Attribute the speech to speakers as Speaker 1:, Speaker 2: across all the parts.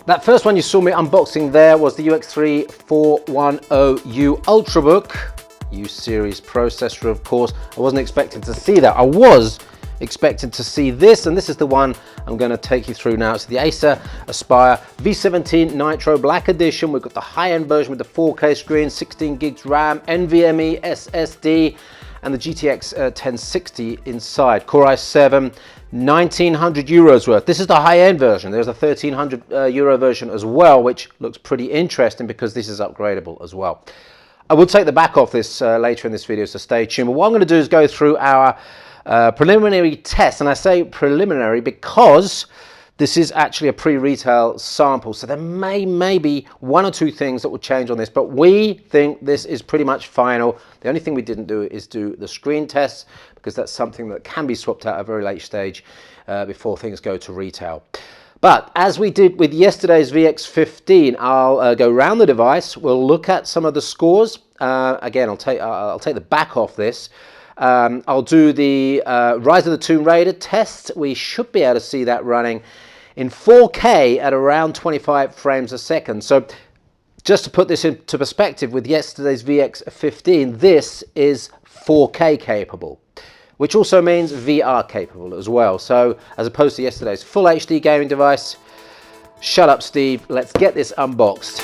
Speaker 1: That first one you saw me unboxing there was the UX3 410U Ultrabook U series processor, of course. I wasn't expecting to see that. I was expecting to see this, and this is the one I'm going to take you through now. It's the Acer Aspire V17 Nitro Black Edition. We've got the high-end version with the 4K screen, 16 gigs RAM, NVMe SSD, and the GTX 1060 inside. Core i7, 1900 euros worth. This is the high-end version. There's a 1300 euro version as well, which looks pretty interesting because this is upgradable as well. I will take the back off this later in this video, so stay tuned. But what I'm going to do is go through our preliminary test, and I say preliminary because this is actually a pre-retail sample, so there may be one or two things that will change on this, but we think this is pretty much final. The only thing we didn't do is do the screen tests, because that's something that can be swapped out at a very late stage before things go to retail. But as we did with yesterday's VX15, I'll go around the device. We'll look at some of the scores. Again, I'll take the back off this. I'll do the Rise of the Tomb Raider test. We should be able to see that running in 4K at around 25 frames a second. So just to put this into perspective, with yesterday's VX15, this is 4K capable, which also means VR capable as well. So as opposed to yesterday's full HD gaming device. Shut up, Steve. Let's get this unboxed.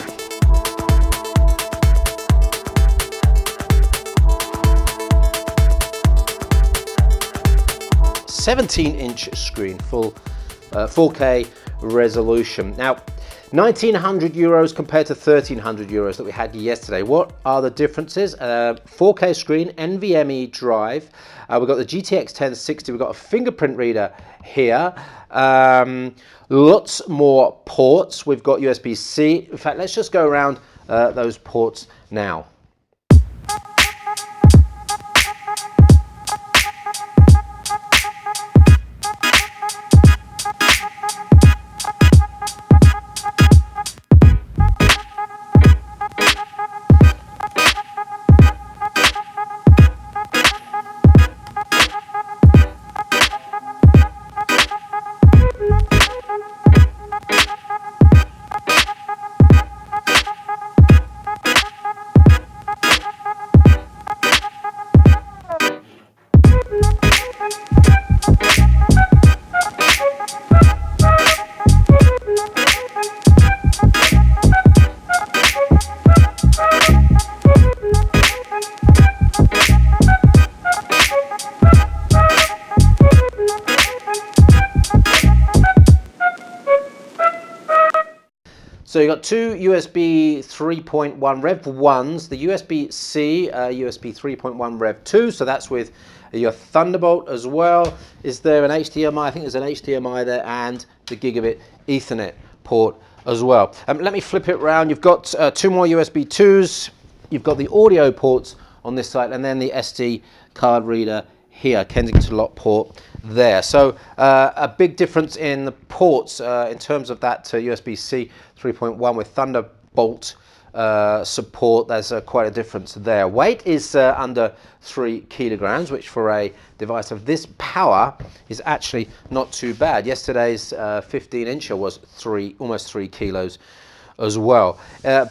Speaker 1: 17-inch screen, full 4K resolution. Now, 1900 euros compared to 1300 euros that we had yesterday. What are the differences? 4K screen, NVMe drive. We've got the GTX 1060. We've got a fingerprint reader here. Lots more ports. We've got USB-C. In fact, let's just go around those ports now. So you've got two USB 3.1 Rev 1s, the USB-C, USB 3.1 Rev 2, so that's with your Thunderbolt as well. Is there an HDMI? I think there's an HDMI there, and the Gigabit Ethernet port as well. Let me flip it around. You've got two more USB 2s, you've got the audio ports on this side, and then the SD card reader here, Kensington lock port there. So a big difference in the ports in terms of that USB-C 3.1 with Thunderbolt support. There's quite a difference there. Weight is under 3 kilograms, which for a device of this power is actually not too bad. Yesterday's 15-incher was almost 3 kilos as well.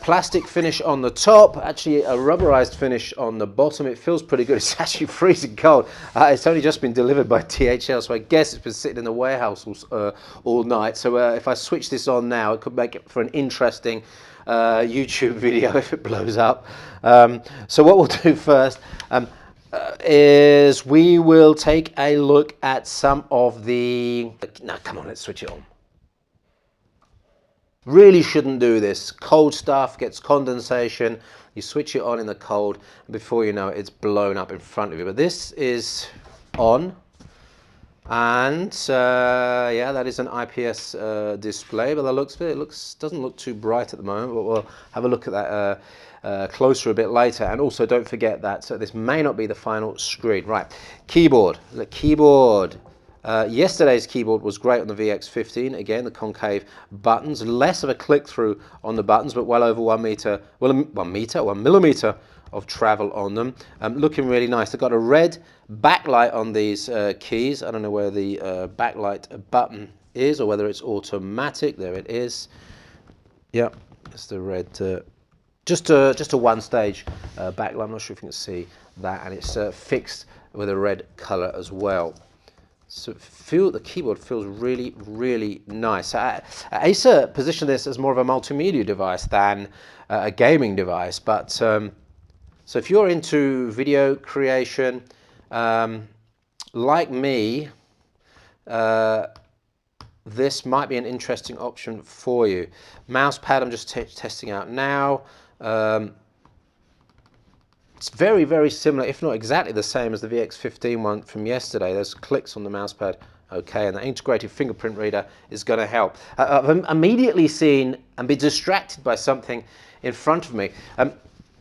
Speaker 1: Plastic finish on the top, actually a rubberized finish on the bottom. It feels pretty good. It's actually freezing cold. It's only just been delivered by DHL, so I guess it's been sitting in the warehouse all night. So if I switch this on now, it could make it for an interesting YouTube video if it blows up. So what we'll do first is we will take a look at some of the... No, come on, let's switch it on. Really shouldn't do this. Cold stuff gets condensation. You switch it on in the cold, and before you know it, it's blown up in front of you. But this is on, and yeah, that is an IPS display. But the looks of it, doesn't look too bright at the moment. But we'll have a look at that closer a bit later. And also, don't forget that this may not be the final screen. Right, keyboard. The keyboard. Yesterday's keyboard was great on the VX15. Again, the concave buttons, less of a click-through on the buttons, but well over 1 millimeter of travel on them. Looking really nice. They've got a red backlight on these keys. I don't know where the backlight button is or whether it's automatic. There it is. Yep, it's the red, just a one-stage backlight. I'm not sure if you can see that, and it's fixed with a red color as well. So the keyboard feels really, really nice. Acer positioned this as more of a multimedia device than a gaming device, but so if you're into video creation, like me, this might be an interesting option for you. Mouse pad I'm just testing out now. It's very, very similar, if not exactly the same as the VX15 one from yesterday. There's clicks on the mouse pad, okay, and the integrated fingerprint reader is going to help. I've immediately seen and been distracted by something in front of me.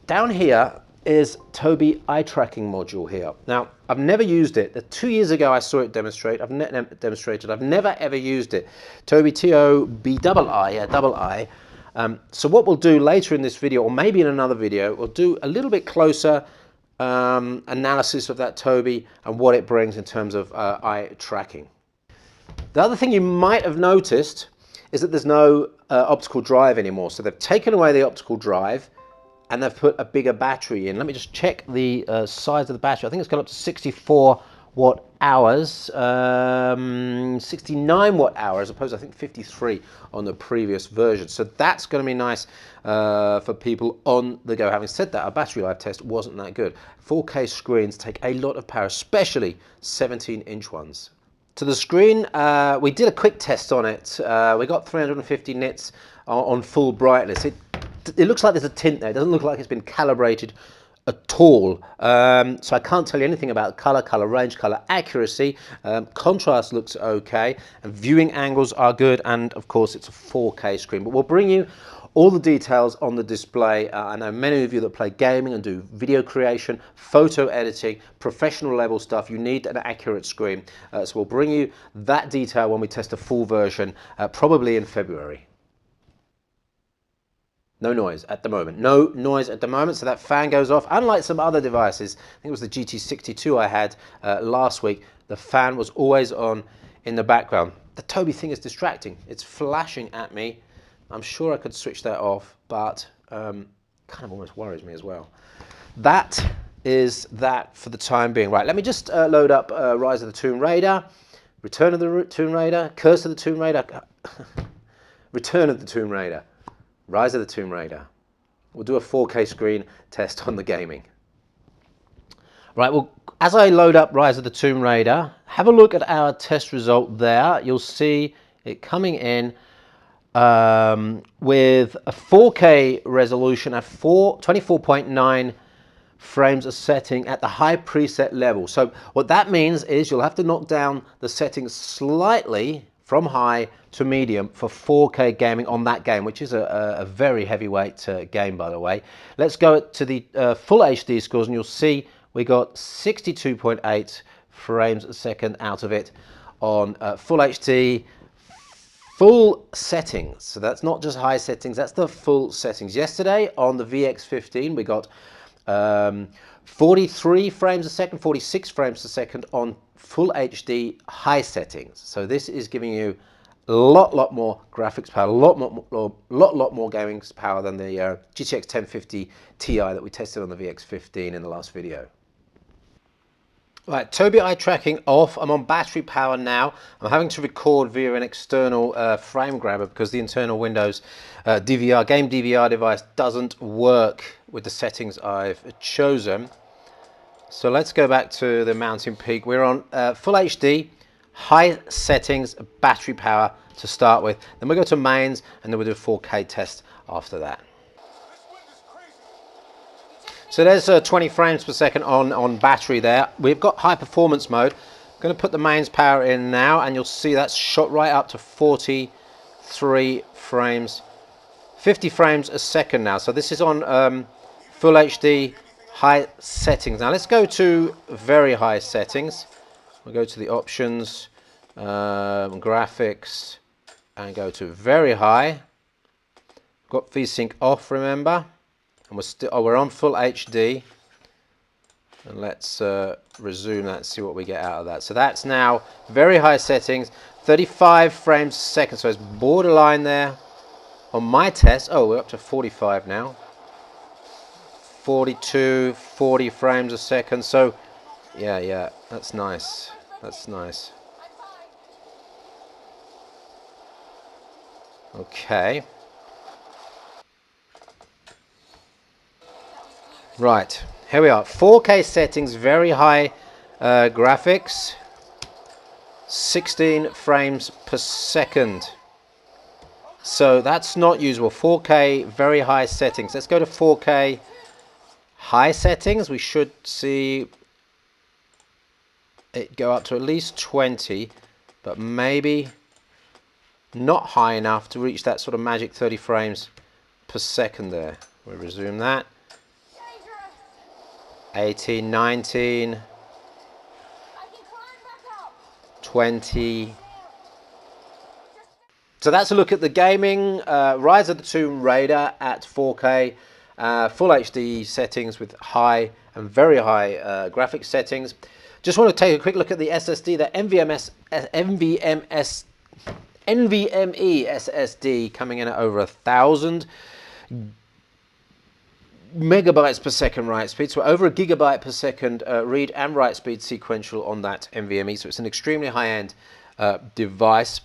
Speaker 1: Down here is Tobii eye tracking module here. Now, I've never used it. 2 years ago I saw it demonstrate. I've never ever used it. Tobii T-O-B-double-I, double I. So what we'll do later in this video, or maybe in another video, we'll do a little bit closer analysis of that Tobii and what it brings in terms of eye tracking. The other thing you might have noticed is that there's no optical drive anymore. So they've taken away the optical drive and they've put a bigger battery in. Let me just check the size of the battery. I think it's gone up to 64 watt hours, 69 watt hours, as opposed to I think 53 on the previous version. So that's going to be nice for people on the go. Having said that, our battery life test wasn't that good. 4K screens take a lot of power, especially 17-inch ones. To the screen, we did a quick test on it. We got 350 nits on full brightness. It looks like there's a tint there. It doesn't look like it's been calibrated at all. So I can't tell you anything about color range, color accuracy. Contrast looks okay, and viewing angles are good, and of course it's a 4K screen. But we'll bring you all the details on the display. I know many of you that play gaming and do video creation, photo editing, professional level stuff, you need an accurate screen. So we'll bring you that detail when we test a full version, probably in February. No noise at the moment. No noise at the moment, so that fan goes off. Unlike some other devices, I think it was the GT62 I had last week, the fan was always on in the background. The Tobii thing is distracting. It's flashing at me. I'm sure I could switch that off, but kind of almost worries me as well. That is that for the time being. Right, let me just load up Rise of the Tomb Raider, Return of the Tomb Raider, Curse of the Tomb Raider, Return of the Tomb Raider, Rise of the Tomb Raider. We'll do a 4K screen test on the gaming. Right, well, as I load up Rise of the Tomb Raider, have a look at our test result there. You'll see it coming in with a 4K resolution at 24.9 frames a setting at the high preset level. So what that means is you'll have to knock down the settings slightly from high to medium for 4K gaming on that game, which is a very heavyweight game, by the way. Let's go to the full HD scores, and you'll see we got 62.8 frames a second out of it on full HD, full settings. So that's not just high settings, that's the full settings. Yesterday on the VX15 we got 43 frames a second, 46 frames a second on full HD high settings. So this is giving you a lot more graphics power, a lot more gaming power than the GTX 1050 Ti that we tested on the VX15 in the last video. Right, Tobii eye tracking off. I'm on battery power now. I'm having to record via an external frame grabber because the internal Windows game DVR device doesn't work with the settings I've chosen. So let's go back to the mountain peak. We're on full HD, high settings, battery power to start with. Then we go to mains, and then we'll do a 4K test after that. So there's 20 frames per second on battery there. We've got high performance mode. I'm going to put the mains power in now, and you'll see that's shot right up to 43 frames, 50 frames a second now. So this is on full HD high settings. Now let's go to very high settings. We'll go to the options, graphics, and go to very high. Got VSync off, remember. And we're on full HD, and let's resume that and see what we get out of that. So that's now very high settings, 35 frames a second, so it's borderline there. on my test, oh, we're up to 45 now. 42, 40 frames a second. So, yeah, that's nice. That's nice. Okay. Right, here we are. 4K settings, very high graphics. 16 frames per second. So that's not usable. 4K, very high settings. Let's go to 4K high settings. We should see it go up to at least 20, but maybe not high enough to reach that sort of magic 30 frames per second there. We'll resume that. 18, 19, 20. So that's a look at the gaming Rise of the Tomb Raider at 4K, full HD settings with high and very high graphics settings. Just want to take a quick look at the SSD, the NVMe SSD coming in at over 1,000 megabytes per second write speed, so over a gigabyte per second read and write speed sequential on that NVMe. So it's an extremely high-end device.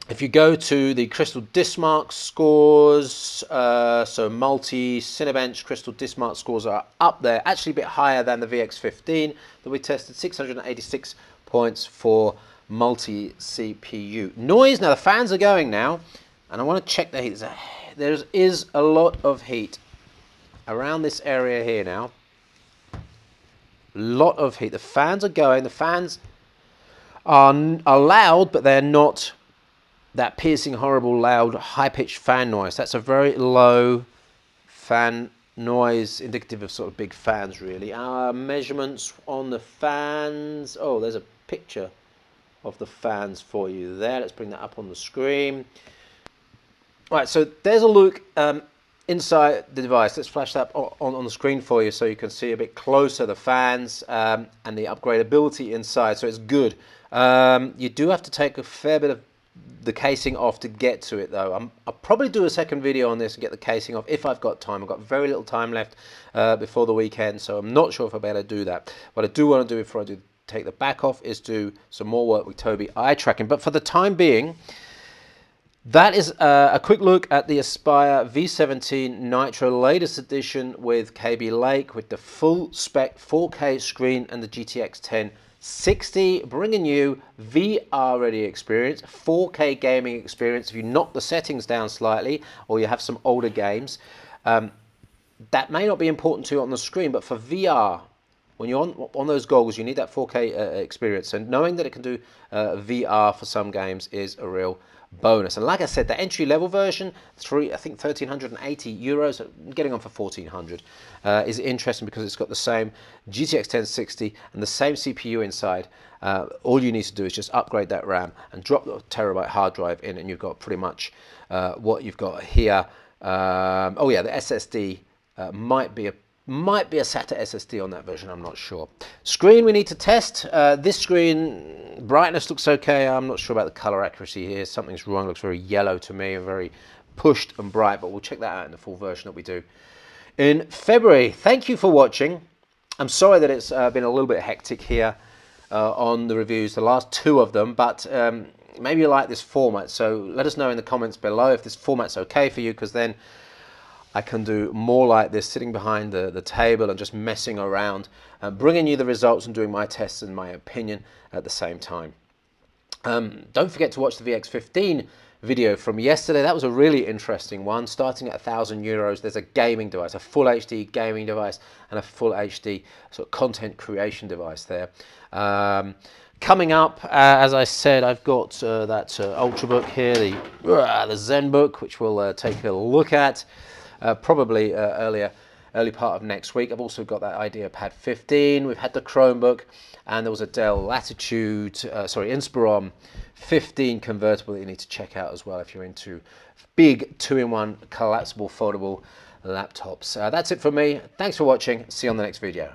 Speaker 1: If you go to the Crystal Diskmark scores, so multi Cinebench Crystal Diskmark scores are up there, actually a bit higher than the VX15 that we tested. 686 points for multi CPU. Noise, now the fans are going now, and I want to check the heat. There is a lot of heat around this area here now. Lot of heat. The fans are going. The fans are loud, but they're not that piercing, horrible, loud, high-pitched fan noise. That's a very low fan noise, indicative of sort of big fans, really. Our measurements on the fans. Oh, there's a picture of the fans for you there. Let's bring that up on the screen. All right, so there's a look inside the device. Let's flash that on the screen for you so you can see a bit closer the fans and the upgradability inside. So it's good. You do have to take a fair bit of the casing off to get to it, though. I'll probably do a second video on this and get the casing off if I've got time. I've got very little time left before the weekend, so I'm not sure if I'll be able to do that. What I do want to do before I do take the back off is do some more work with Tobii eye tracking. But for the time being, that is a quick look at the Aspire V17 Nitro latest edition with KB Lake, with the full spec 4K screen and the GTX 1060, bringing you VR ready experience, 4K gaming experience. If you knock the settings down slightly or you have some older games, that may not be important to you on the screen, but for VR, when you're on those goggles, you need that 4K experience, and knowing that it can do VR for some games is a real bonus. And like I said, the entry-level version, I think 1,380 euros, getting on for 1,400, is interesting because it's got the same GTX 1060 and the same CPU inside. All you need to do is just upgrade that RAM and drop the terabyte hard drive in, and you've got pretty much what you've got here. Oh yeah, the SSD might be a SATA SSD on that version, I'm not sure. Screen we need to test. This screen, brightness looks okay. I'm not sure about the color accuracy here. Something's wrong, looks very yellow to me, very pushed and bright, but we'll check that out in the full version that we do in February. Thank you for watching. I'm sorry that it's been a little bit hectic here on the reviews, the last two of them, but maybe you like this format, so let us know in the comments below if this format's okay for you, because then I can do more like this, sitting behind the table and just messing around, bringing you the results and doing my tests and my opinion at the same time. Don't forget to watch the VX15 video from yesterday. That was a really interesting one. Starting at 1,000 euros, there's a gaming device, a full HD gaming device, and a full HD sort of content creation device there. Coming up, as I said, I've got that Ultrabook here, the ZenBook, which we'll take a look at. Probably early part of next week. I've also got that IdeaPad 15. We've had the Chromebook, and there was a Dell Inspiron 15 convertible that you need to check out as well if you're into big 2-in-1 collapsible foldable laptops. That's it for me. Thanks for watching. See you on the next video.